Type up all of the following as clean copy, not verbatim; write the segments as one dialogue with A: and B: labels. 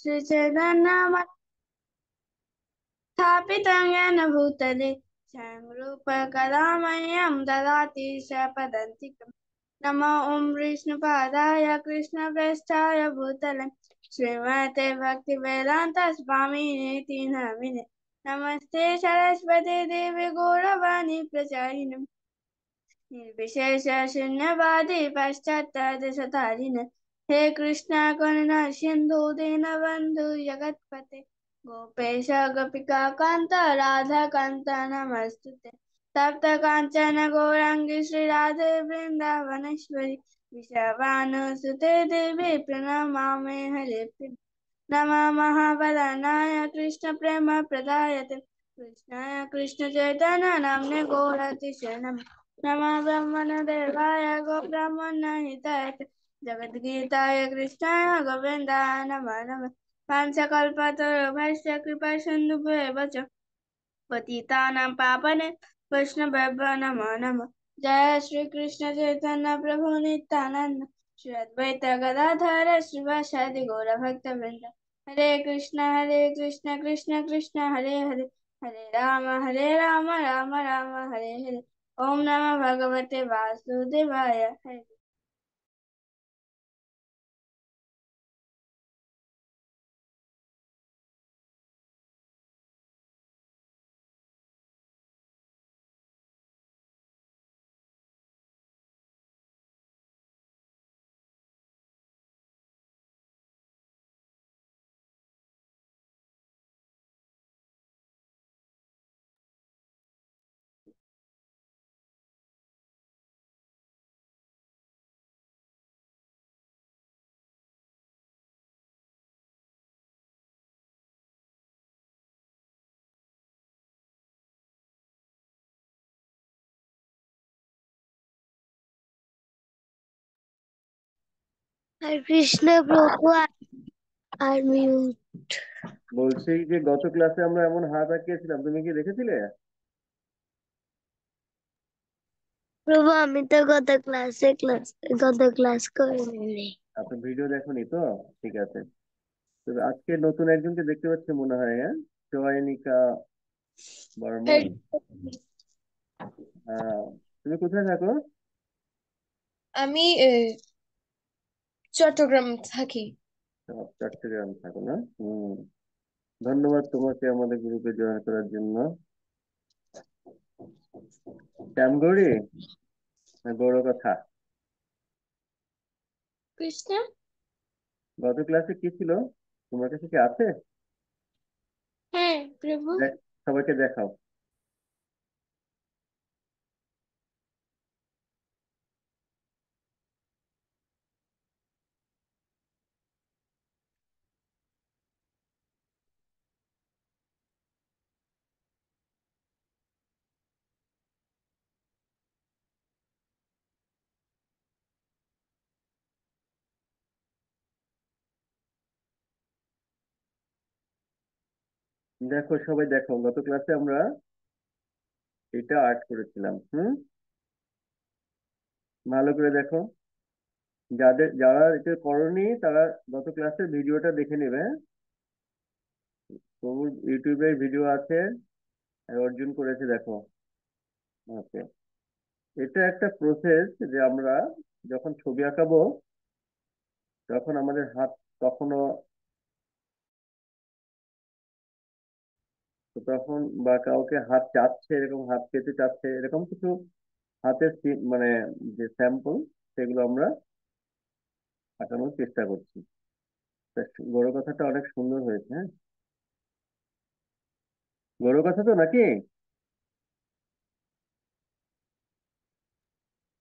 A: श्री चैतन्य स्थापितं येन भूतले स्वयं रूप कदा मह्यं ददाति स्वपदान्तिकम्। नमो ॐ विष्णुपादाय कृष्णप्रेष्ठाय भूतले श्रीमते भक्तिवेदान्त स्वामिनेति नामिने। नमस्ते सरस्वती देवी गौरवाणी प्रचारिणे निर्विशेष शून्यवादी पाश्चात्य हे कृष्णा करुणा सिंधु दीनबंधु जगत्पते गोपेश गोपिका कांत राधा कांत नमस्तुते तप्त कांचन गौरांगी श्री राधे वृंदावनेश्वरी विषवानुसुते देवी प्रणमामि हरे नमः महावदनाय कृष्ण प्रेम प्रदायते कृष्णाय कृष्ण चैतन्य नाम्ने गौरतिशय नमः ब्रह्मणदेवाय गोब्राह्मणहिताय जगद्गीताय कृष्णाय गोविन्दाय नमः नमः पांचकल्पतरुभ्यश्च कृपा सिन्धुभ्येव च पतितानां पावने वैष्णवेभ्यो नमो नमः जय श्री कृष्ण चैतन्य प्रभु नित्यानंद श्री अद्वैत गदाधर श्रीवासादि गौर भक्तवृंद हरे कृष्ण कृष्ण कृष्ण हरे हरे हरे राम राम राम हरे हरे ओम नमः भगवते वासुदेवाय हरे।
B: হরে কৃষ্ণ প্রভু আর মিউট।
C: বলছি যে গত ক্লাসে আমরা এমন হাত আঁকিয়েছিলাম, তুমি কি দেখেছিলে?
B: প্রভু আমি তো গত ক্লাস করিনি।
C: আপনি ভিডিও দেখোনি তো? ঠিক আছে। তো আজকে নতুন একজনকে দেখতে পাচ্ছি মনে হয়, হ্যাঁ, চয়নিকা বর্মন। তুমি কোথায় থাকো?
D: আমি চট্টগ্রাম থাকি।
C: চট্টগ্রাম থাকো না? ধন্যবাদ তোমাকে আমাদের গ্রুপে জয়েন করার জন্য। শ্যামগৌরী না গৌর কথা?
D: কৃষ্ণ
C: গত ক্লাসে কি ছিল তোমার কাছে, কি আছে?
D: হ্যাঁ প্রভু।
C: সবাইকে দেখাও। দেখো, সবাই দেখো, গত ক্লাসে আমরা এটা আর্ট করেছিলাম। ভালো করে দেখো। যারা এটা করনি তারা গত ক্লাসের ভিডিওটা দেখে নেবে, হ্যাঁ? প্রভুর ইউটিউবে ভিডিও আছে, অর্জুন করেছে, দেখো। ওকে, এটা একটা প্রসেস যে আমরা যখন ছবি আঁকাবো তখন আমাদের হাত কখনো তখন বা কাউকে হাত চাচ্ছে, এরকম হাত পেতে চাচ্ছে, এরকম কিছু হাতের মানে যে স্যাম্পল, সেগুলো আমরা আঁকানোর চেষ্টা করছি। বড় কথাটা অনেক সুন্দর হয়েছে, হ্যাঁ? বড় কথা তো নাকি?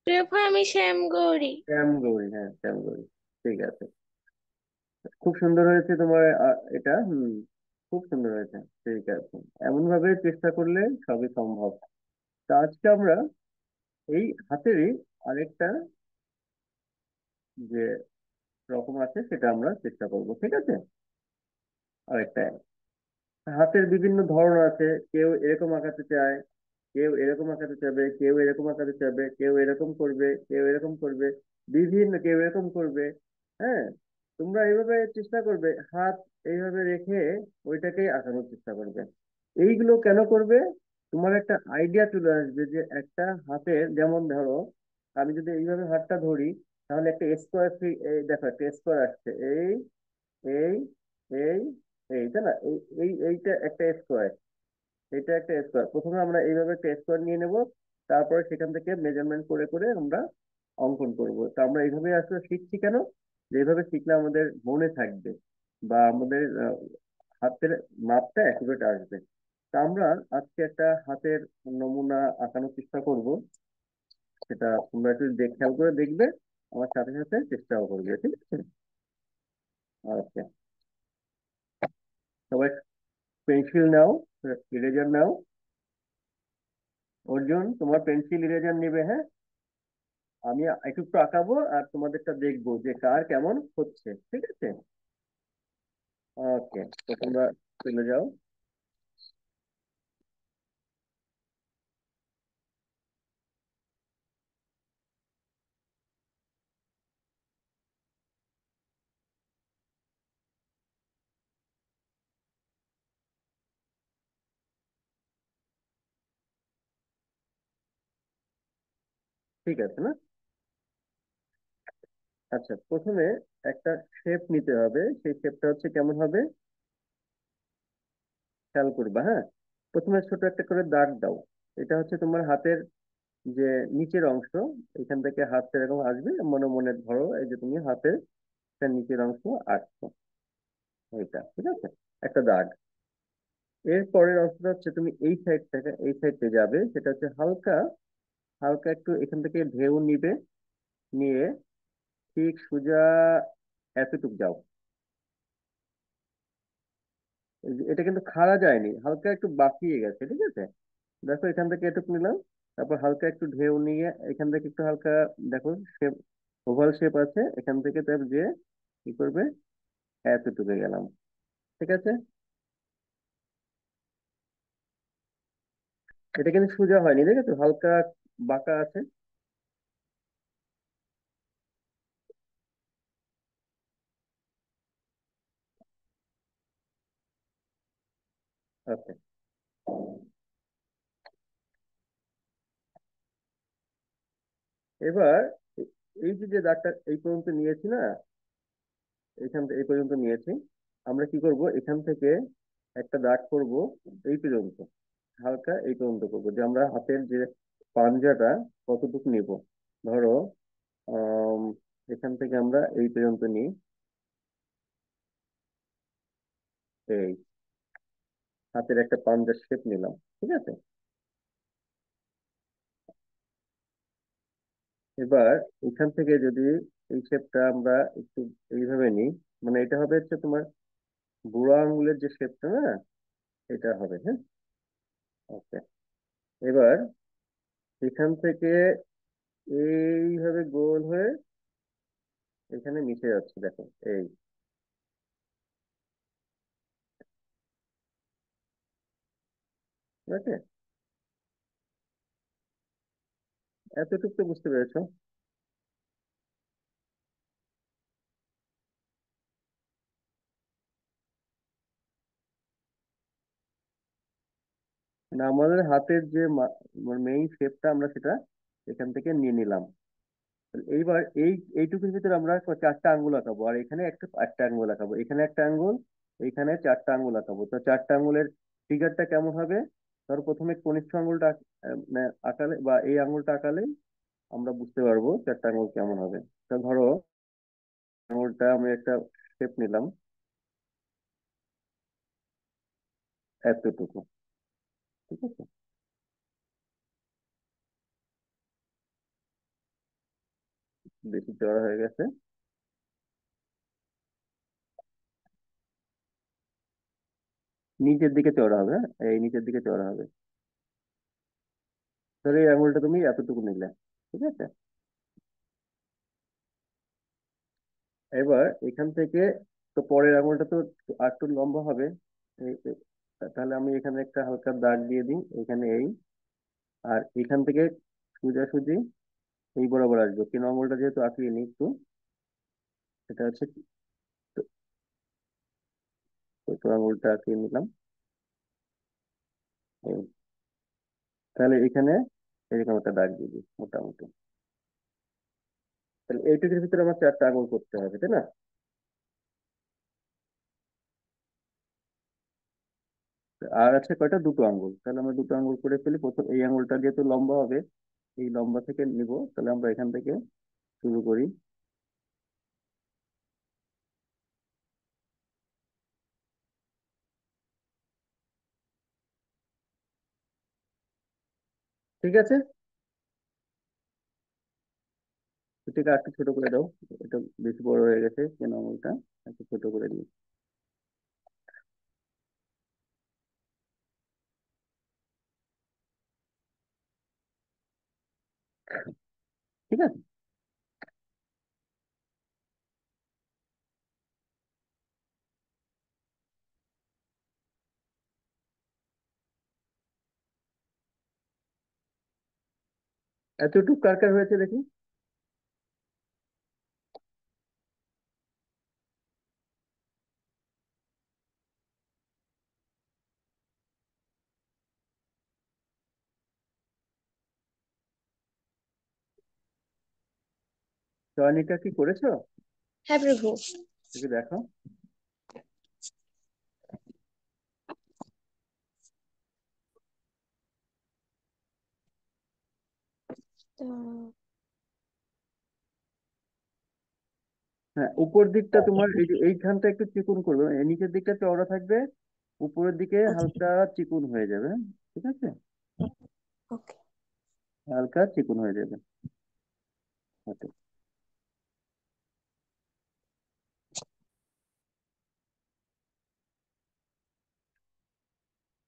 D: প্রভু আমি শ্যামগৌরী।
C: শ্যাম গৌরী, হ্যাঁ, শ্যাম গৌরী। ঠিক আছে, খুব সুন্দর হয়েছে তোমার এটা। খুব সুন্দর হয়েছে। ঠিক আছে, এমন ভাবে চেষ্টা করলে সবই সম্ভব। তা আজকে আমরা এই হাতেরই আরেকটা যে রকম আছে সেটা আমরা চেষ্টা করব, ঠিক আছে? আরেকটা হাতের বিভিন্ন ধরন আছে। কেউ এরকম আঁকাতে চায়, কেউ এরকম আঁকাতে চাবে, কেউ এরকম আঁকাতে চাবে, কেউ এরকম করবে, কেউ এরকম করবে, বিভিন্ন কেউ এরকম করবে, হ্যাঁ। তোমরা এইভাবে চেষ্টা করবে, হাত এইভাবে রেখে ওইটাকেই আঁকানোর চেষ্টা করবে। এইগুলো কেন করবে? তোমার একটা আইডিয়া চলে আসবে যে একটা হাতের, যেমন ধরো আমি যদি এইভাবে হাতটা ধরি, তাহলে একটা স্কোয়ার, দেখো একটা স্কোয়ার আসছে, এই এই এই এই, তাই না? এইটা একটা স্কোয়ার, এটা একটা স্কোয়ার। প্রথমে আমরা এইভাবে একটা স্কোয়ার নিয়ে নেব, তারপরে সেখান থেকে মেজারমেন্ট করে করে আমরা অঙ্কন করব। তো আমরা এইভাবে আসলে শিখছি কেন? যে এইভাবে শিখলে আমাদের মনে থাকবে, বা আমাদের হাতের মাপটা অ্যাকুরেট আসবে। তা আমরা আজকে একটা হাতের নমুনা আঁকানোর চেষ্টা করব। সেটা তোমরা একটু খেয়াল করে দেখবে, আমার সাথে সাথে চেষ্টাও করবে, ঠিক আছে? আচ্ছা, সবাই পেন্সিল নাও, ইরেজার নাও। অর্জুন, তোমার পেন্সিল ইরেজার নেবে, হ্যাঁ? আমি একটু একটু আঁকাবো আর তোমাদেরটা দেখবো যে কার কেমন হচ্ছে, ঠিক আছে? ওকে, তো তোমরা চলে যাও। ঠিক আছে না? আচ্ছা, প্রথমে একটা শেপ নিতে হবে। সেই শেপটা হচ্ছে কেমন হবে, খেয়াল করবা, হ্যাঁ? প্রথমে ছোট একটা করে দাগ দাও। এটা হচ্ছে তোমার হাতের যে নিচের অংশ, এখান থেকে হাত এরকম আসবে, মনে মনে ধরো এই যে তুমি হাতের নিচের অংশ আঁকছো, এইটা ঠিক আছে, একটা দাগ। এর পরের অংশটা হচ্ছে তুমি এই সাইড থেকে এই সাইডে যাবে, সেটা হচ্ছে হালকা হালকা একটু এখান থেকে ঢেউ নিবে, নিয়ে ঠিক সোজা এতটুক যাও। এটা কিন্তু খাড়া যায়নি, হালকা একটু বাঁকিয়ে গেছে, ঠিক আছে? দেখো এখান থেকে এটুকু নিলাম, তারপর হালকা একটু ঢেউ নিয়ে এখান থেকে একটু হালকা, দেখো শেপ, ওভাল শেপ আছে এখান থেকে, তারপর যে কি করবে, এতটুকু গেলাম, ঠিক আছে? এটা কিন্তু সোজা হয়নি, দেখেছো হালকা বাঁকা আছে। ওকে, এবার এই যে যে দাগটা এই পর্যন্ত নিয়েছি না, এখান থেকে এই পর্যন্ত নিয়েছি, আমরা কি করব, এখান থেকে একটা দাগ করব এই পর্যন্ত, হালকা এই পর্যন্ত করবো, যে আমরা হাতের যে পাঞ্জাটা কতটুকু নিব। ধরো আম, এখান থেকে আমরা এই পর্যন্ত নিই, এই হাতের একটা পাঞ্জার শেপ নিলাম, ঠিক আছে? এবার এখান থেকে যদি এই শেপটা আমরা একটু এইভাবে নিই, মানে এটা হবে হচ্ছে তোমার বুড়ো আঙ্গুলের যে শেপটা না, এটা হবে, হ্যাঁ? ওকে, এবার এখান থেকে এইভাবে গোল হয়ে এখানে মিশে যাচ্ছে, দেখো এই, ঠিক আছে? এতটুকু তো বুঝতে পেরেছো? মানে আমাদের হাতের যে মেইন শেপটা আমরা সেটা এখান থেকে নিয়ে নিলাম। এইবার এইটুকুর ভিতরে আমরা চারটা আঙ্গুল আঁকাবো, আর এখানে একটা আঙ্গুল আঁকাবো, এখানে একটা আঙ্গুল, এখানে চারটা আঙ্গুল আঁকাবো। তো চারটা আঙ্গুলের ফিগারটা কেমন হবে? ধরো প্রথমে কনিষ্ঠ আঙ্গুলটা মানে আঁকালে, বা এই আঙ্গুলটা আঁকালে আমরা বুঝতে পারবো চারটা আঙ্গুল কেমন হবে। তো ধরো আঙ্গুলটা আমি একটা শেপ নিলাম, এতটুকু, ঠিক আছে? বেশি চড়া হয়ে গেছে, নিচের দিকে চড়া হবে, হ্যাঁ? এই নিচের দিকে চড়া হবে। ধরো এই আঙ্গুলটা তুমি এতটুকু নিলে, ঠিক আছে? এবার এখান থেকে, তো পরের আঙুলটা তো আর একটু লম্বা হবে, তাহলে আমি এখানে একটা হালকা দাগ দিয়ে দিই এখানে, এই, আর এখান থেকে সোজাসুজি এই বরাবর আসবো, তিন আঙুলটা যেহেতু আঁকিয়ে নিই একটু, এটা হচ্ছে ছোট আঙুলটা আঁকিয়ে নিলাম। এই, তাহলে এখানে এরকম একটা দাগ দিয়ে দিই মোটামুটি। তাহলে এইটুকুর ভিতরে আমার 4টা আঙুল করতে হবে, তাই না? আর আছে কয়টা? 2টো আঙ্গুল। তাহলে আমরা 2টো আঙ্গুল করে ফেলি। প্রথম এই আঙ্গুলটা যেহেতু লম্বা হবে, এই লম্বা থেকে নিব। তাহলে আমরা এখান থেকে শুরু করি। ঠিক আছে, এটাকে একটু ছোট করে দাও। এটা বেশি বড় হয়ে গেছে কেন আঙুলটা, একটু ছোট করে দিই। ঠিক আছে, এতটুকু কার কার হয়েছে দেখি। চয়নিকা কি করেছো?
D: হ্যাঁ প্রভু।
C: একটু দেখো।
D: তো
C: হ্যাঁ, উপর দিকটা তোমার এই যে এইখানটা একটু চিকন করবে, এই নিচের দিকটা চওড়া থাকবে, উপরের দিকে হালকা চিকন হয়ে যাবে। ঠিক আছে,
D: ওকে।
C: হালকা চিকন হয়ে যাবে। Okay.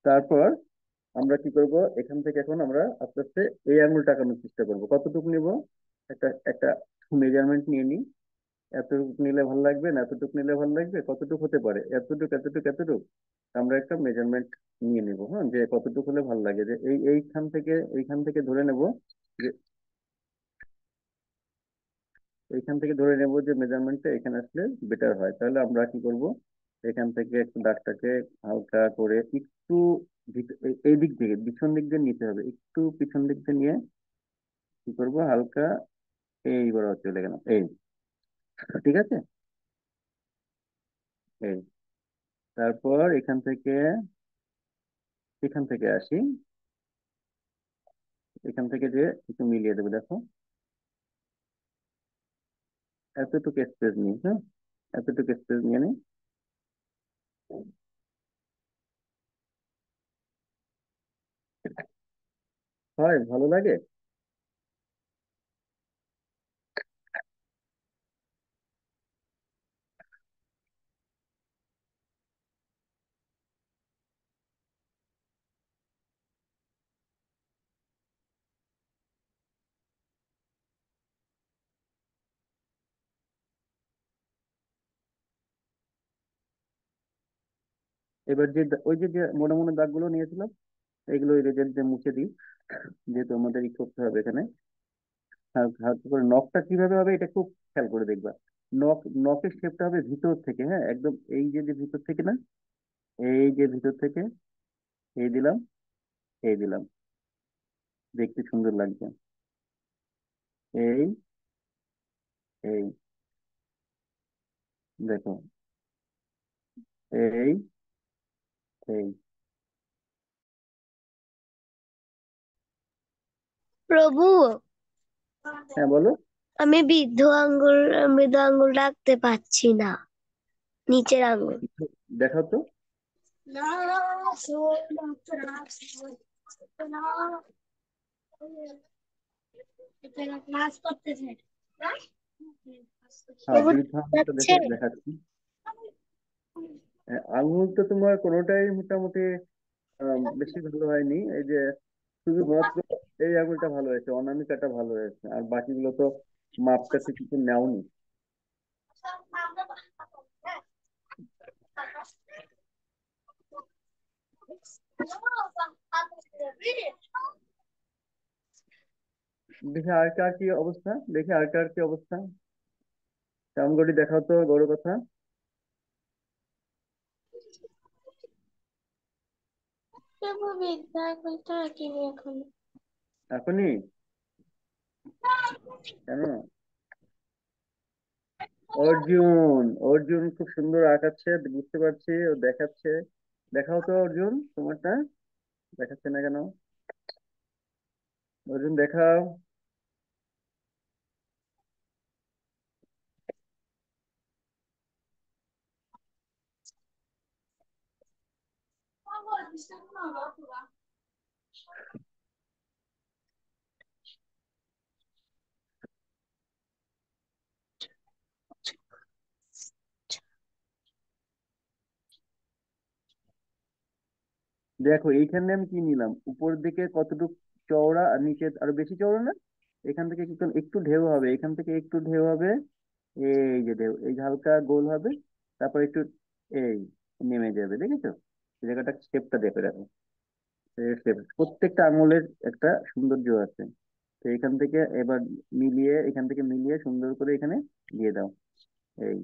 C: তারপর আমরা কি করব, এখান থেকে এখন আমরা আস্তে আস্তে এই আঙুলটা আঁকানোর চেষ্টা করব। কতটুকু নিব, একটা একটা মেজারমেন্ট নিয়ে নিই। এতটুকু নিলে ভালো লাগবে না এতটুকু নিলে ভালো লাগবে, কতটুকু হতে পারে, এতটুকু এতটুকু এতটুকু। আমরা একটা মেজারমেন্ট নিয়ে নিব, হ্যাঁ, যে কতটুকু হলে ভালো লাগে। যে এইখান থেকে ধরে নেব যে এইখান থেকে ধরে নেব যে মেজারমেন্টটা এখানে আসলে বেটার হয়। তাহলে আমরা কি করব, এখান থেকে একটু দাগটাকে হালকা করে একটু এই দিক থেকে পিছন দিক দিয়ে নিতে হবে, একটু পিছন দিক দিয়ে নিয়ে কি করব, হালকা এইবার চলে গেলাম। এই, ঠিক আছে, এই। তারপর এখান থেকে আসি, এখান থেকে যে একটু মিলিয়ে দেবো। দেখো, এতটুকু স্পেস নিই, হ্যাঁ, এতটুকু স্পেস নিয়ে নিই। হয়, ভালো লাগে। এবার যে ওই যে যে মোটা মোটা দাগগুলো নিয়েছিলাম, এগুলো ইরেজার দিয়ে মুছে দিই, যেহেতু আমাদের ই করতে হবে এখানে। হালকা হালকা করে নখটা কিভাবে হবে এটা খুব খেয়াল করে দেখবা। নখের শেপটা হবে ভিতর থেকে, হ্যাঁ, একদম এই যে যে ভিতর থেকে না, এই যে ভিতর থেকে এই দিলাম, এই দিলাম, দেখতে সুন্দর লাগবে। এই, এই, দেখো, এই, এই।
B: প্রভু,
C: হ্যাঁ, বলো।
B: আমি বৃদ্ধ আঙ্গুল রাখতে পারছি না, নিচের আঙ্গুল।
C: দেখাও তো। হ্যাঁ,
B: প্রভু
C: বৃদ্ধ আঙুলটা
B: যাচ্ছে।
C: দেখাচ্ছি। আঙুল তো তোমার কোনোটাই মোটামুটি বেশি ভালো হয়নি। এই যে শুধুমাত্র এই আঙুলটা ভালো হয়েছে, অনামিকাটা ভালো হয়েছে, আর বাকিগুলো তো মাপটা ঠিক কিছু নেওনি। দেখি আর কার কি অবস্থা, দেখি আর কার কি অবস্থা। শ্যামগড়ি দেখাও তো, বড় কথা।
A: প্রভু বিদ্যা করতে আঁকিনি এখন।
C: এখনই? কেন? অর্জুন, অর্জুন খুব সুন্দর আঁকাচ্ছে, বুঝতে পারছি, ও দেখাচ্ছে। দেখাও তো অর্জুন, তোমারটা দেখাচ্ছে না কেন? অর্জুন দেখাও। দেখো এইখানে আমি কি নিলাম, উপর দিকে কতটুকু চওড়া আর নিচে আরো বেশি চওড়া না? এখান থেকে একটু একটু ঢেউ হবে, এখান থেকে একটু ঢেউ হবে, এই যে ঢেউ, এই যে হালকা গোল হবে, তারপর একটু এই নেমে যাবে, দেখেছো? এই জায়গাটা শেপটা দেখে রাখো, প্রত্যেকটা আঙুলের একটা সৌন্দর্য আছে। তো এখান থেকে এবার মিলিয়ে, এখান থেকে মিলিয়ে সুন্দর করে এখানে দিয়ে দাও। এই,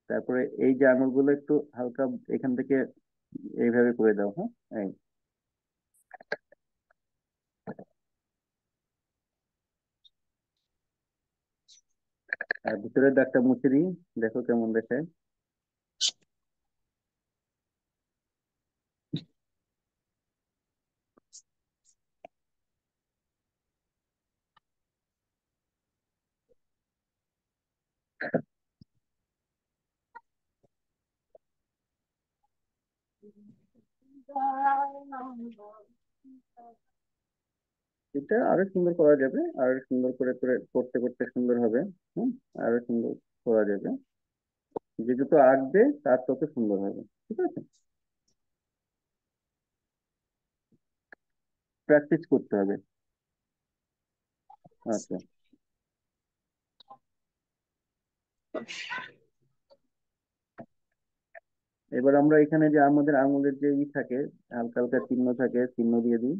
C: তারপরে এই যে আঙুলগুলো একটু হালকা এখান থেকে এইভাবে করে দাও, হ্যাঁ। এই, আর ভিতরের দাগটা মুছে দিই, দেখো কেমন দেখায়। এটা আরো সুন্দর করা যাবে, আরো সুন্দর করে করে করতে করতে সুন্দর হবে। হুম, আরো সুন্দর করা যাবে, যে যত আঁকবে তার তত সুন্দর হবে। ঠিক আছে, প্র্যাকটিস করতে হবে। আচ্ছা, এবার আমরা এখানে যে আমাদের আঙুলের যে থাকে, হালকা হালকা চিহ্ন থাকে, চিহ্ন দিয়ে দিই।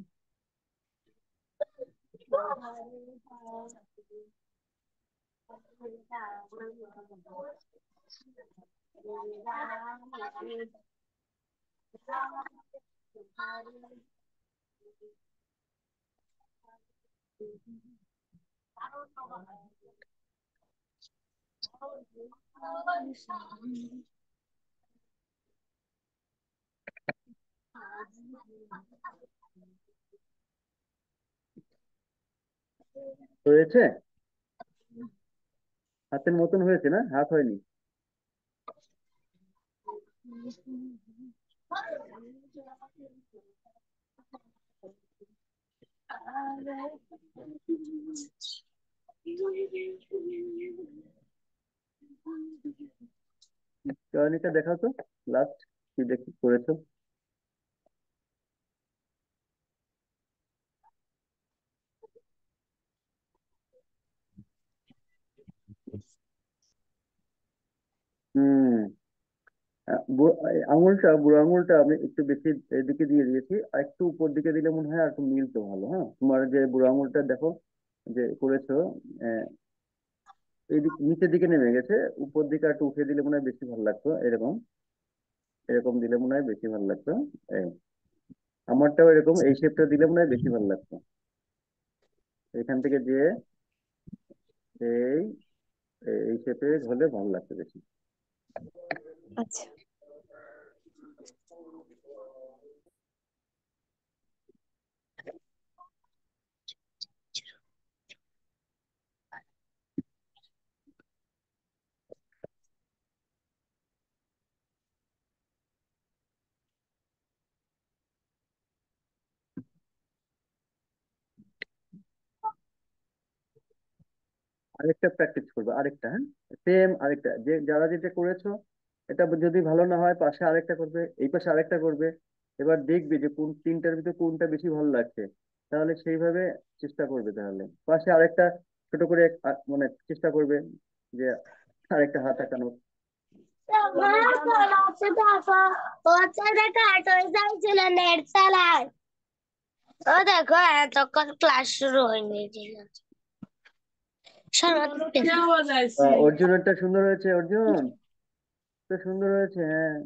C: হয়েছে, হাতের মতন হয়েছে না? হাত হয়নি? চয়নিকা দেখাও তো, লাস্ট কি দেখি করেছো। হুম, আঙুলটা, বুড়ো আঙুলটা আমি একটু বেশি এদিকে দিয়ে দিয়েছি, আর একটু উপর দিকে দিলে মনে হয় আর একটু মিলতো ভালো। হ্যাঁ, তোমার যে বুড়ো আঙুলটা দেখো যে করেছো, আহ, এইদিক নিচের দিকে নেমে গেছে, উপর দিকে আর একটু উঠে দিলে মনে হয় বেশি ভালো লাগতো, এরকম এরকম দিলে মনে হয় বেশি ভালো লাগতো। এই, আমারটাও এরকম এই শেপটা দিলে মনে হয় বেশি ভালো লাগতো। এখান থেকে যে এই এই শেপে হলে ভালো লাগতো বেশি।
D: আচ্ছা।
C: আরেকটা প্র্যাকটিস করবে, আরেকটা, হ্যাঁ, সেম আরেকটা, যে যারা যেটা করেছো এটা যদি ভালো না হয় পাশে আরেকটা করবে, এই পাশে আরেকটা করবে। এবার দেখবে যে কোন তিনটার ভিতরে কোনটা বেশি ভালো লাগছে, তাহলে সেইভাবে চেষ্টা করবে। তাহলে পাশে আরেকটা ছোট করে মানে চেষ্টা করবে যে আরেকটা হাত আঁকানোর।
B: নেট চালায়। ও দেখো এতক্ষণ ক্লাস শুরু হয়নি।
C: অর্জুনেরটা সুন্দর হয়েছে, অর্জুন তো সুন্দর হয়েছে, হ্যাঁ।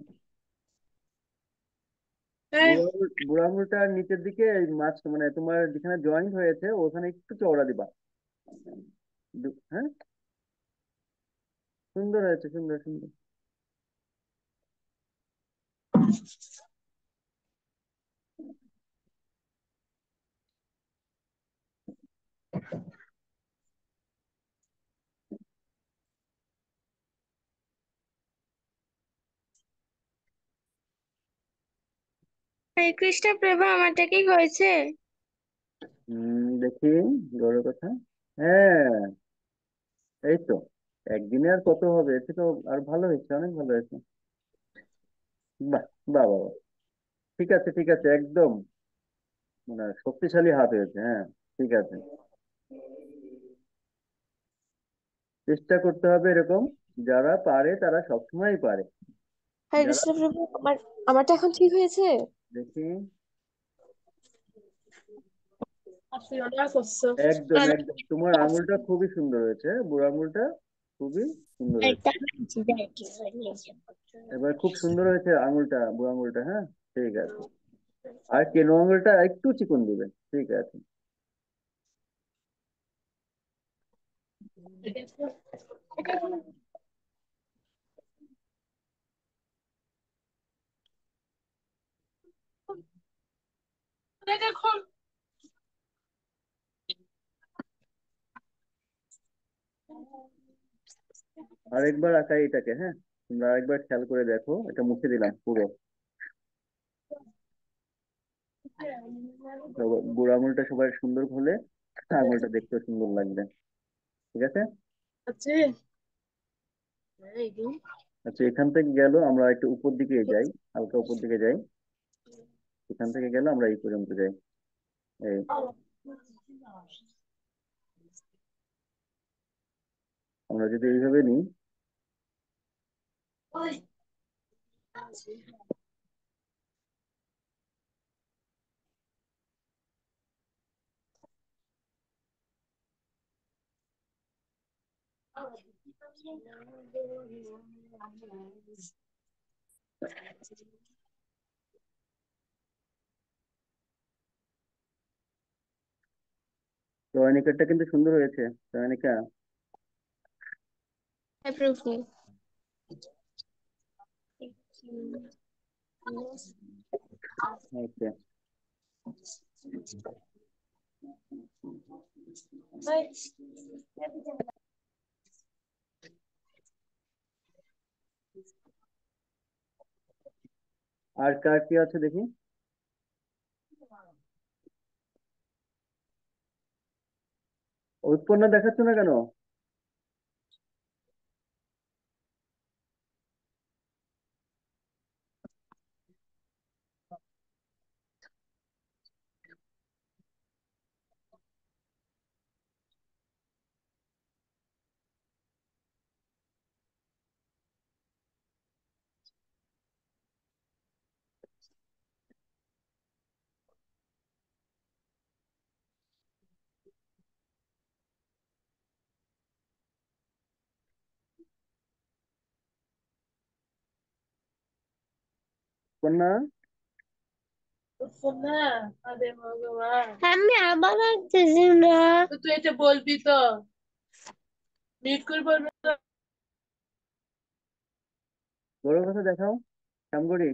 C: বুড়ো আঙুলটা নিচের দিকে এই মাছ মানে তোমার যেখানে জয়েন্ট হয়েছে ওখানে একটু চওড়া দিবা। হ্যাঁ, সুন্দর হয়েছে, সুন্দর সুন্দর।
A: হরে কৃষ্ণ প্রভু, আমারটা কি হয়েছে?
C: দেখি গৌর কথা। হ্যাঁ, এই তো, একদিনে আর কত হবে, এতে তো আর ভালো হয়েছে, অনেক ভালো হয়েছে। বাহ, বাহ, বাহ, বাহ। ঠিক আছে, ঠিক আছে, একদম মানে শক্তিশালী হাত হয়েছে, হ্যাঁ। ঠিক আছে, চেষ্টা করতে হবে এরকম, যারা পারে তারা সবসময় পারে।
D: হরে
C: যারা,
D: কৃষ্ণ প্রভু, আমারটা এখন ঠিক হয়েছে?
C: দেখি,
D: আশীর্বাদ করছো।
C: একদম একদম তোমার আঙুলটা খুবই সুন্দর হয়েছে, বুড়ো আঙুলটা খুবই সুন্দর হয়েছে। এবার খুব সুন্দর হয়েছে আঙুলটা, বুড়ো আঙুলটা, হ্যাঁ। ঠিক আছে, আর কেনো আঙুলটা একটু চিকন দিবেন, ঠিক আছে। আরেকবার আঁকাই এটাকে, হ্যাঁ। তোমরা আরেকবার খেয়াল করে দেখো, এটা মুছে দিলাম পুরো। বুড়ো আঙুলটা সবার সুন্দর হলে আঙুলটা দেখতে সুন্দর লাগবে। ঠিক আছে।
D: আছে।
C: আচ্ছা, এখান থেকে গেল, আমরা একটু উপর দিকে যাই, হালকা উপর দিকে যাই। এখান থেকে গেল আমরা এই পর্যন্ত যাই। এই, আমরা যদি এইভাবে নিই, চয়নিকাটা কিন্তু সুন্দর হয়েছে, চয়নিকা।
A: হ্যাঁ প্রভু।
C: ওকে। আর কার কি আছে দেখি। উৎপন্ন দেখাচ্ছ না কেন? কন্যা,
D: না, আরে ভগবান,
B: আমি আবার আঁকতেছি না।
D: তো তুই এটা বলবি তো, মিট করে বলবি তো।
C: বড় কথা দেখাও, শ্যামগড়ি।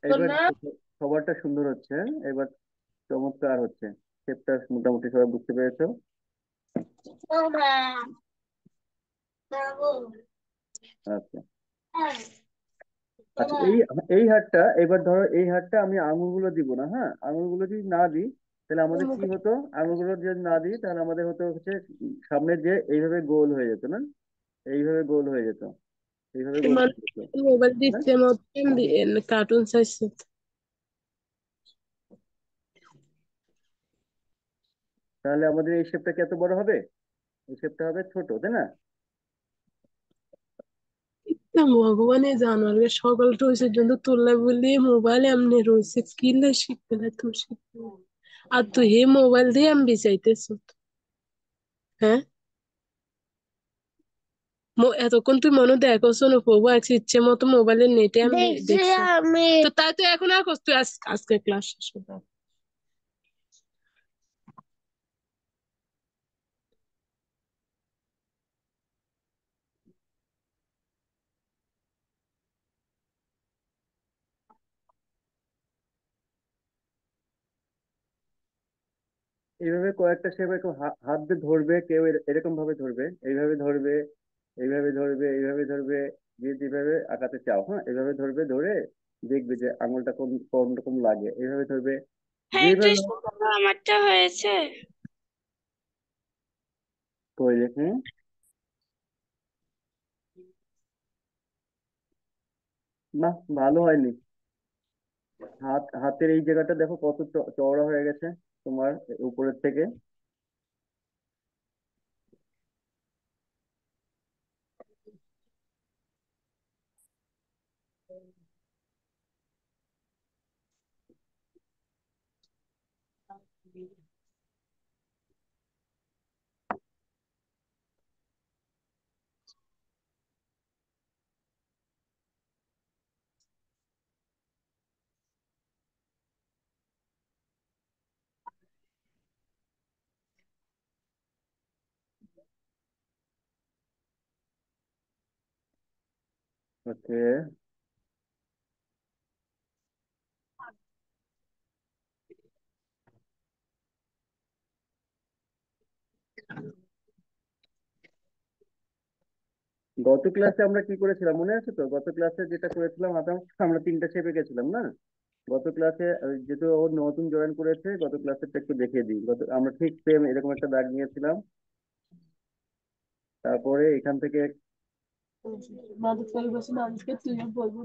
C: এবার
D: না,
C: সবারটা সুন্দর হচ্ছে, এবার চমৎকার হচ্ছে। শেপটা মোটামুটি সবাই বুঝতে পেরেছো? আচ্ছা, আচ্ছা, এই এই হারটা, এবার ধরো এই হারটা আমি আঙুলগুলো দিব না, হ্যাঁ। আঙুলগুলো যদি না দিই তাহলে আমাদের কি হতো, আঙুলগুলো যদি না দিই তাহলে আমাদের হতো হচ্ছে সামনে যে এইভাবে গোল হয়ে যেত না, এইভাবে গোল হয়ে যেত, এইভাবে গোল
D: মানে
C: হয়ে যেত,
D: মোবাইল
C: না?
D: দিচ্ছে মতন দিয়ে কার্টুন চাইছে।
C: তাহলে আমাদের এই শেপটা কি এত বড় হবে? এই শেপটা হবে ছোট, তাই না?
D: না, ভগবানে জানোয়ারকে সকাল রয়েছে জন্য তুললে বলি মোবাইল এমনি রয়েছে কিনলে শিখলে তুই শিখতে, আর তুই হে মোবাইল দিয়ে আমি বিচাইতেছ। হ্যাঁ, এতক্ষণ তুই মনে দেখো শোনো প্রভু আজকে ইচ্ছে মতো মোবাইলের নেটে আমি
B: দেখছি
D: দেখছি
B: আমি।
D: তো তাই তো এখন আর করছি তুই আজকে ক্লাস শেষ করতে হবে।
C: এইভাবে কয়েকটা শেপ এরকম হাত দিয়ে ধরবে, কেউ এরকম ভাবে ধরবে, এইভাবে ধরবে, এইভাবে ধরবে, এইভাবে ধরবে, যে যেভাবে আঁকাতে চাও, হ্যাঁ এইভাবে ধরবে, ধরে দেখবে যে আঙুলটা কোন কোন রকম লাগে, এইভাবে ধরবে
A: হ্যাঁ
C: যেভাবে।
A: কৃষ্ণ বাবা, আমারটা হয়েছে।
C: করে দেখে না, ভালো হয়নি। হাতের এই জায়গাটা দেখো কত চওড়া হয়ে গেছে তোমার উপরের থেকে। ওকে, গত ক্লাসে আমরা কি করেছিলাম মনে আছে তো? গত ক্লাসে যেটা করেছিলাম আমরা তিনটা শেপে গেছিলাম না? গত ক্লাসে যেহেতু ও নতুন জয়েন করেছে, গত ক্লাসেরটা একটু দেখিয়ে দিই। আমরা ঠিক সেম এরকম একটা দাগ নিয়েছিলাম। তারপরে এখান থেকে
D: মাদক করে বসে মানুষকে তুই বলবো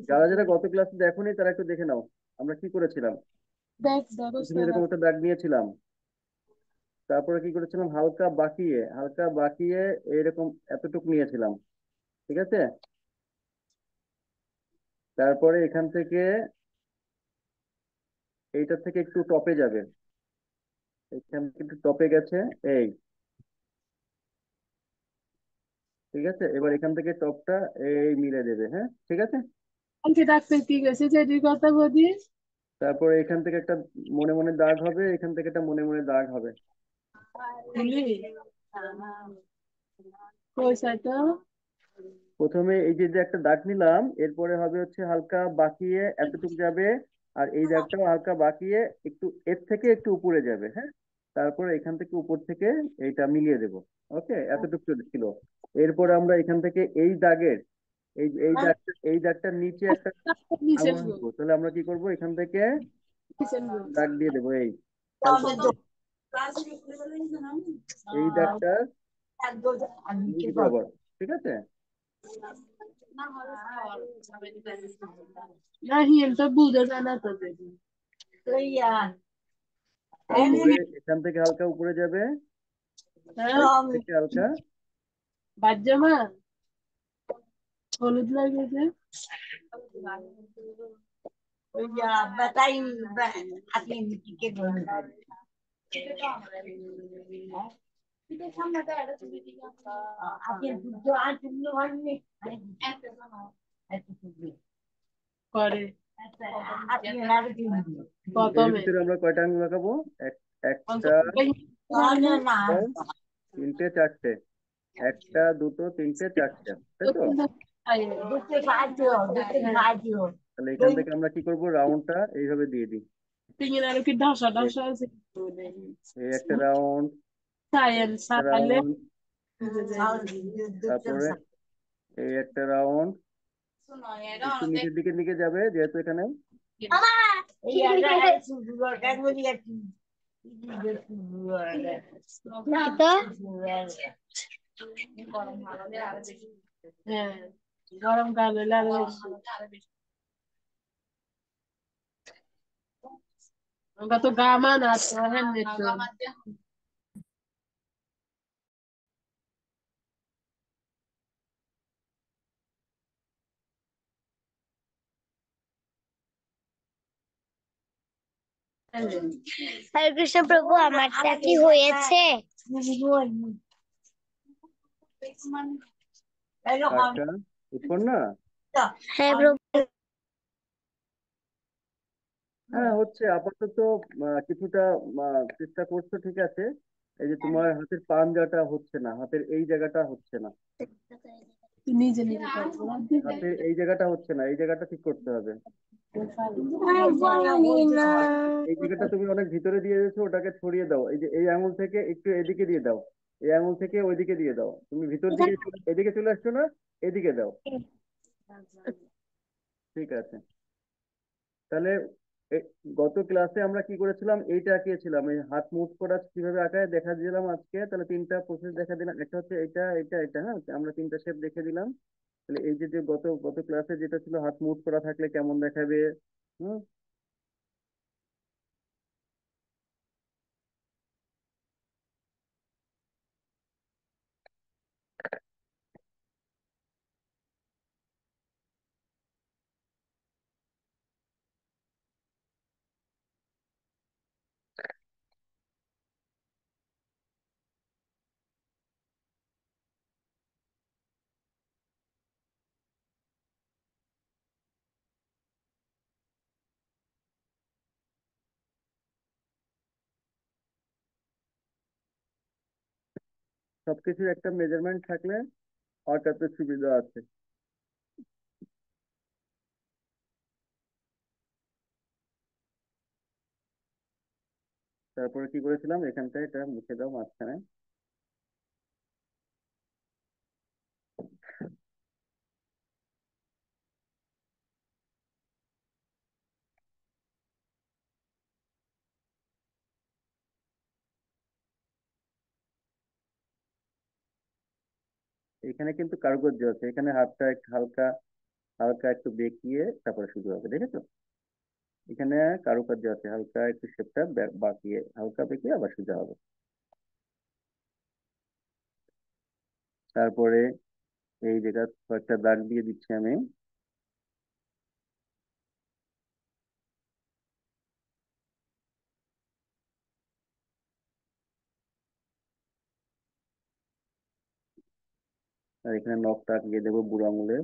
C: যারা যারা গত ক্লাসে দেখোনি তারা একটু দেখে নাও আমরা কি করেছিলাম।
D: দেখ দেখো
C: প্রথমে এরকম একটা দাগ নিয়েছিলাম, তারপরে কি করেছিলাম, হালকা বাঁকিয়ে হালকা বাঁকিয়ে এরকম এতটুকু নিয়েছিলাম, ঠিক আছে? তারপরে এখান থেকে এইটার থেকে একটু টপে যাবে, এখান থেকে একটু টপে গেছে, এই, ঠিক আছে? এবার এখান থেকে টপটা এই মিলে দেবে, হ্যাঁ ঠিক আছে?
D: কালকে ডাক্তার কি গেছে যেটির কথা বলিস
C: তারপরে এখান থেকে একটা মনে মনে দাগ হবে, এখান থেকে একটা মনে মনে দাগ হবে।
D: বুঝলি পয়সা তো
C: প্রথমে এই যে যে একটা দাগ নিলাম, এরপরে হবে হচ্ছে হালকা বাঁকিয়ে এতটুকু যাবে, আর এই দাগটাও হালকা বাঁকিয়ে একটু এর থেকে একটু উপরে যাবে, হ্যাঁ? তারপরে এখান থেকে উপর থেকে এইটা মিলিয়ে দেবো। ওকে, এতটুকু ছিল। এরপরে আমরা এখান থেকে এই দাগের এই দাগটার নিচে একটা
D: কিসের
C: আঙুল
D: গো
C: দিব, তাহলে আমরা কি করব, এখান থেকে
D: কিসের গো
C: দাগ দিয়ে দেবো, এই, খেয়াল করবে, এই দাগটা নিচ বরাবর, ঠিক আছে?
D: नहीं हम तो बुझे जाना तो देखी तो यार
C: তারপরে এখান থেকে হালকা উপরে যাবে, এখান থেকে হালকা,
D: বাজ্যমা হলুদ লাগিয়েছে ওই যা বাতাই আপনি কি করে করে
C: এর
D: প্রথমে
C: ভিতরে আমরা কয়টা আঙুল লাগাবো? একটা, দুটো, তিনটে, চারটে, একটা, দুটো, তিনটে, চারটে, তাই তো? তাহলে এখান থেকে আমরা কি করব, রাউন্ডটা এইভাবে দিয়ে দিই।
D: tingin ano kita sa
C: এই
D: dasha sa
C: এই একটা রাউন্ড,
D: science
C: একটা
D: sa kale
C: রাউন্ড, তারপরে এই একটা রাউন্ড, একটু নিচের দিকে দিকে যাবে যেহেতু এখানে
D: গরম কালে লাগে আমরা তো গামা না তো হ্যাঁ তো
B: হরে কৃষ্ণ প্রভু, আমারটা কি হয়েছে?
C: কারটা উৎপন্না।
B: হ্যাঁ ব্রো।
C: হ্যাঁ হচ্ছে আপাতত। কিছুটা চেষ্টা করছো, ঠিক আছে। এই যে তোমার হাতের পাঞ্জাটা হচ্ছে না, হাতের এই জায়গাটা হচ্ছে না,
D: নিজে নিজে করবো।
C: হাতের এই জায়গাটা হচ্ছে না, এই জায়গাটা ঠিক করতে হবে।
B: জানি না।
C: এই জায়গাটা তুমি অনেক ভিতরে দিয়ে দিয়েছো, ওটাকে ছড়িয়ে দাও। এই যে এই আঙুল থেকে একটু এদিকে দিয়ে দাও, এই আঙুল থেকে ওইদিকে দিয়ে দাও। তুমি ভিতর দিকে এদিকে চলে আসছো না, এদিকে দাও। ঠিক আছে। তাহলে এ- গত ক্লাসে আমরা কি করেছিলাম, এইটা আঁকিয়েছিলাম, এই হাত মুভ করা কিভাবে আঁকায় দেখা দিলাম আজকে। তাহলে তিনটা প্রসেস দেখা দিলাম, একটা হচ্ছে এটা এটা এটা, হ্যাঁ আমরা তিনটা শেপ দেখে দিলাম। তাহলে এই যে যে গত গত ক্লাসে যেটা ছিল হাত মুভ করা থাকলে কেমন দেখাবে। হুম। সবকিছুর একটা মেজারমেন্ট থাকলে আঁকাতে সুবিধা আছে। তারপরে কি করেছিলাম, এখানটায় এটা মুছে দাও মাঝখানে। এখানে কিন্তু কারুকার্য আছে, এখানে হাতটা একটু হালকা হালকা একটু বেঁকিয়ে তারপরে শুরু হবে, দেখেছো? এখানে কারুকার্য আছে, হালকা একটু শেপটা বাঁকিয়ে হালকা বেঁকিয়ে আবার সোজা হবে। তারপরে এই জায়গা কয়েকটা দাগ দিয়ে দিচ্ছি আমি। আর এখানে নখটা আঁকিয়ে দেবো বুড়ো আঙুলে।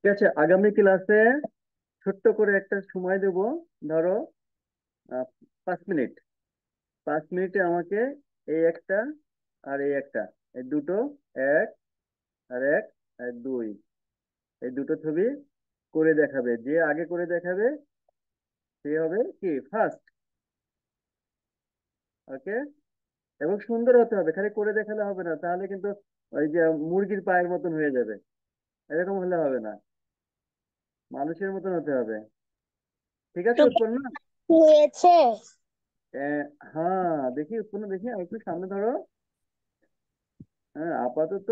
C: ঠিক আছে, আগামী ক্লাসে ছোট্ট করে একটা সময় দেব, ধরো 5 মিনিট। 5 মিনিটে আমাকে এই একটা আর এই একটা, এই দুটো, এক আর এক আর দুই, এই দুটো ছবি করে দেখাবে। যে আগে করে দেখাবে সে হবে কি ফার্স্ট। ওকে। এবং সুন্দর হতে হবে, খালি করে দেখালে হবে না, তাহলে কিন্তু ওই যে মুরগির পায়ের মতন হয়ে যাবে, এরকম হলে হবে না, মানুষের মতন হতে হবে। ঠিক আছে উৎপন্ন।
B: হয়েছে।
C: আহ, হ্যাঁ দেখি উৎপন্ন, দেখি আর একটু সামনে ধরো। হ্যাঁ আপাতত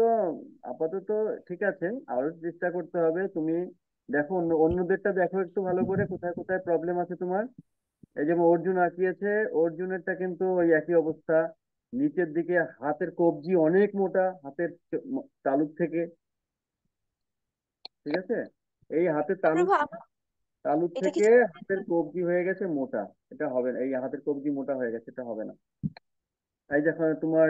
C: আপাতত ঠিক আছে, আরো চেষ্টা করতে হবে। তুমি দেখো অন্যদেরটা দেখো একটু ভালো করে, কোথায় কোথায় প্রবলেম আছে তোমার। এই যেমন অর্জুন আঁকিয়েছে, অর্জুনেরটা কিন্তু ওই একই অবস্থা। নিচের দিকে হাতের কবজি অনেক মোটা, হাতের তালুর থেকে। ঠিক আছে, এই হাতের তালুর
A: প্রভু
C: তালুর
A: এটা কি
C: থেকে হাতের কবজি হয়ে গেছে মোটা। এটা হবে না, এই হাতের কবজি মোটা হয়ে গেছে, এটা হবে না। এই দেখো তোমার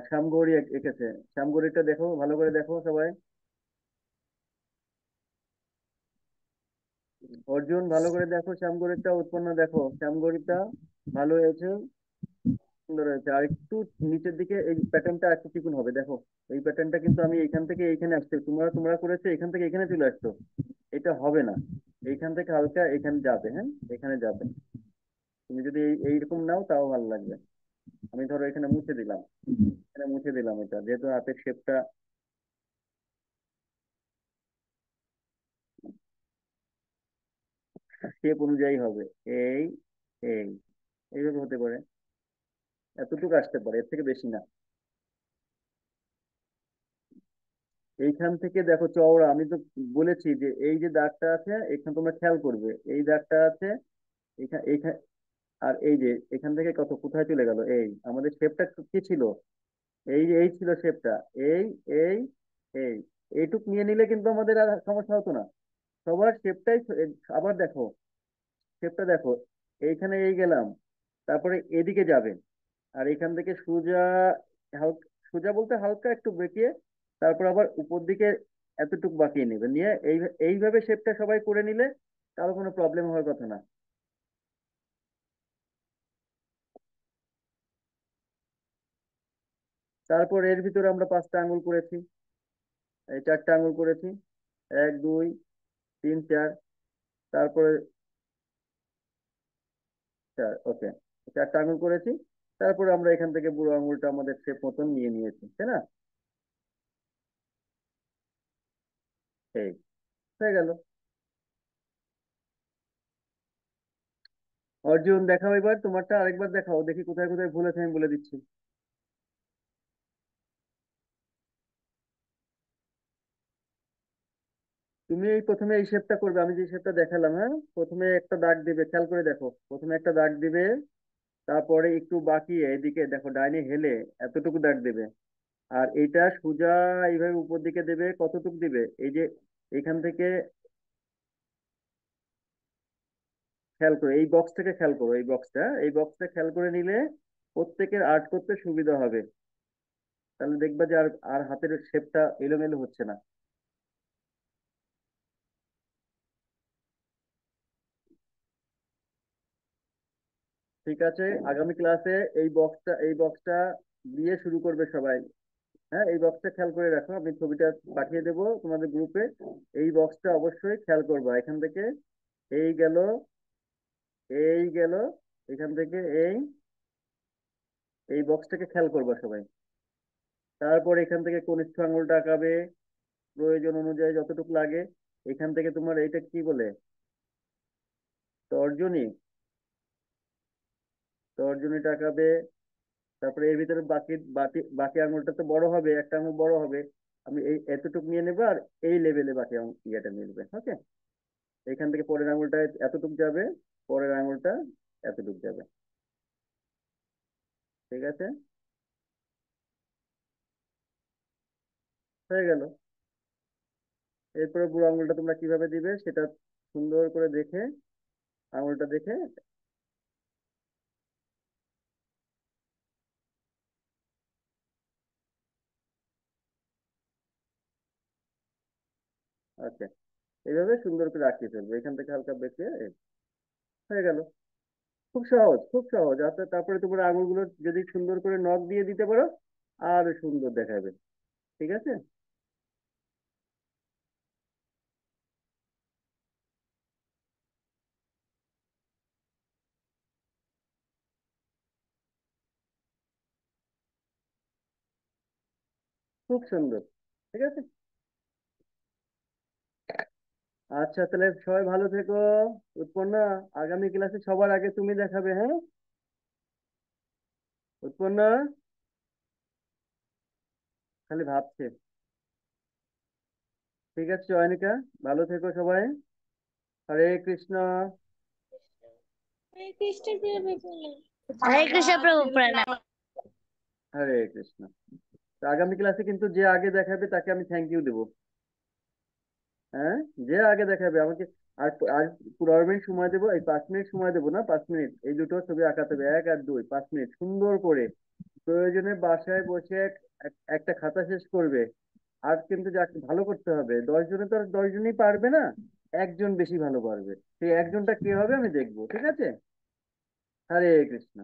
C: শ্যামগৌরী এঁকেছে, শ্যামগৌরীটা দেখো ভালো করে, দেখো সবাই। অর্জুন ভালো করে দেখো শ্যামগৌরীটা, উৎপন্ন দেখো শ্যামগৌরীটা ভালো হয়েছে, সুন্দর হয়েছে। আর একটু নিচের দিকে এই প্যাটার্নটা একটু চিকুন হবে, দেখো। এই প্যাটার্নটা কিন্তু আমি এইখান থেকে এইখানে আসছে, তোমরা তোমরা করেছো এখান থেকে এখানে চলে আসছো, এটা হবে না। এইখান থেকে হালকা এখানে যাবে, হ্যাঁ এখানে যাবে। তুমি যদি এইরকম নাও তাও ভালো লাগবে। আমি ধরো এখানে মুছে দিলাম, এখানে মুছে দিলাম, এটা যেহেতু হাতের শেপটা শেপ অনুযায়ী হবে। এই এই এইভাবে হতে পারে, এতটুকু আসতে পারে, এর থেকে বেশি না। এইখান থেকে দেখো চওড়া, আমি তো বলেছি যে এই যে দাগটা আছে এখানে তোমরা খেয়াল করবে, এই দাগটা আছে এখানে এইখানে, আর এই যে এখান থেকে কত কোথায় চলে গেল, এই আমাদের শেপটা কি ছিল, এই যে এই ছিল শেপটা, এই এই এই এইটুক নিয়ে নিলে কিন্তু আমাদের আর সমস্যা হতো না। সবার শেপটাই আবার দেখো, শেপটা দেখো, এইখানে এই গেলাম, তারপরে এদিকে যাবে, আর এখান থেকে সোজা, হালকা সোজা বলতে হালকা একটু বেঁকিয়ে, তারপর আবার উপর দিকে এতটুকু বাঁকিয়ে নেবে, নিয়ে এইভাবে শেপটা সবাই করে নিলে কারো কোনো প্রবলেম হওয়ার কথা না। তারপর এর ভিতরে আমরা 5টা আঙ্গুল করেছি, এই 4টা আঙ্গুল করেছি, 1 2 3 4, তারপরে 4, ওকে, 4টা আঙ্গুল করেছি। তারপরে আমরা এখান থেকে বুড়ো আঙ্গুলটা আমাদের শেপ মতন নিয়ে নিয়েছি, তাই না? এই হয়ে গেল। অর্জুন দেখাও এবার তোমারটা, আরেকবার দেখাও দেখি কোথায় কোথায় ভুল আছে, আমি বলে দিচ্ছি। তুমি এই প্রথমে এই শেপটা করবে, আমি যে শেপটা দেখালাম, হ্যাঁ, প্রথমে একটা দাগ দিবে, খেয়াল করে দেখো, প্রথমে একটা দাগ দিবে, তারপরে একটু বাঁকিয়ে এদিকে দেখো ডাইনে হেলে এতটুকু দাগ দেবে, আর এইটা সোজা এইভাবে উপর দিকে দেবে, কতটুকু দিবে, এই যে এখান থেকে খেয়াল করো, এই বক্সটাকে খেয়াল করো, এই বক্সটা খেয়াল করে নিলে প্রত্যেকের আর্ট করতে সুবিধা হবে, তাহলে দেখবা যে আর আর হাতের শেপটা এলোমেলো হচ্ছে না। ঠিক আছে, আগামী ক্লাসে এই বক্সটা দিয়ে শুরু করবে সবাই। হ্যাঁ, এই বক্সটা খেয়াল করে রাখো, আমি ছবিটা পাঠিয়ে দেবো তোমাদের গ্রুপে, এই বক্সটা অবশ্যই খেয়াল করবা, এখান থেকে এই গেল, এই গেল, এখান থেকে এই এই বক্সটাকে খেয়াল করবা সবাই। তারপর এখান থেকে কনিষ্ঠ আঙুলটা আঁকাবে প্রয়োজন অনুযায়ী যতটুকু লাগে। এখান থেকে তোমার এইটা কি বলে, তর্জনী, তর্জনীটা আঁকাবে। তারপরে এর ভিতরে বাকি বাকি বাকি আঙুলটা তো বড় হবে, একটা আঙুল বড় হবে, আমি এই এতটুকু নিয়ে নেবো, আর এই লেভেলে বাকি ইয়েটা নিয়ে নেবে, ওকে। এখান থেকে পরের আঙুলটা এতটুকু যাবে, পরের আঙুলটা এতটুকু যাবে, ঠিক আছে, হয়ে গেল। এরপরে বুড়ো আঙুলটা তোমরা কিভাবে দিবে সেটা সুন্দর করে দেখে, আঙুলটা দেখে, ওকে, এইভাবে সুন্দর করে আঁকিয়ে ফেলবে, এখান থেকে হালকা বেঁকে হয়ে গেল। খুব সহজ, খুব সহজ। আচ্ছা, তারপরে তোমার আঙুলগুলো যদি সুন্দর করে নখ দিয়ে দিতে পারো আর সুন্দর দেখাবে, ঠিক আছে। খুব সুন্দর, ঠিক আছে। আচ্ছা, তাহলে সবাই ভালো থেকো। উৎপন্না, আগামী ক্লাসে সবার আগে তুমি দেখাবে, হ্যাঁ? উৎপন্না খালি ভাবছে। ঠিক আছে চয়নিকা, ভালো থেকো সবাই। হরে কৃষ্ণ।
B: हरे कृष्ण प्रभु प्रणाम।
C: হরে কৃষ্ণ। তো আগামী ক্লাসে কিন্তু যে আগে দেখাবে তাকে আমি থ্যাংক ইউ দেবো, হ্যাঁ, যে আগে দেখাবে আমাকে। আর আর 15 মিনিট সময় দেবো, এই 5 মিনিট সময় দেবো না, 5 মিনিট এই দুটো ছবি আঁকাতে হবে, 1 আর 2, 5 মিনিট সুন্দর করে। প্রয়োজনে বাসায় বসে একটা খাতা শেষ করবে। আর কিন্তু যাকে ভালো করতে হবে, 10 জনে তো আর 10 জনই পারবে না, একজন বেশি ভালো পারবে, সেই একজনটা কে হবে আমি দেখবো, ঠিক আছে। হরে কৃষ্ণ।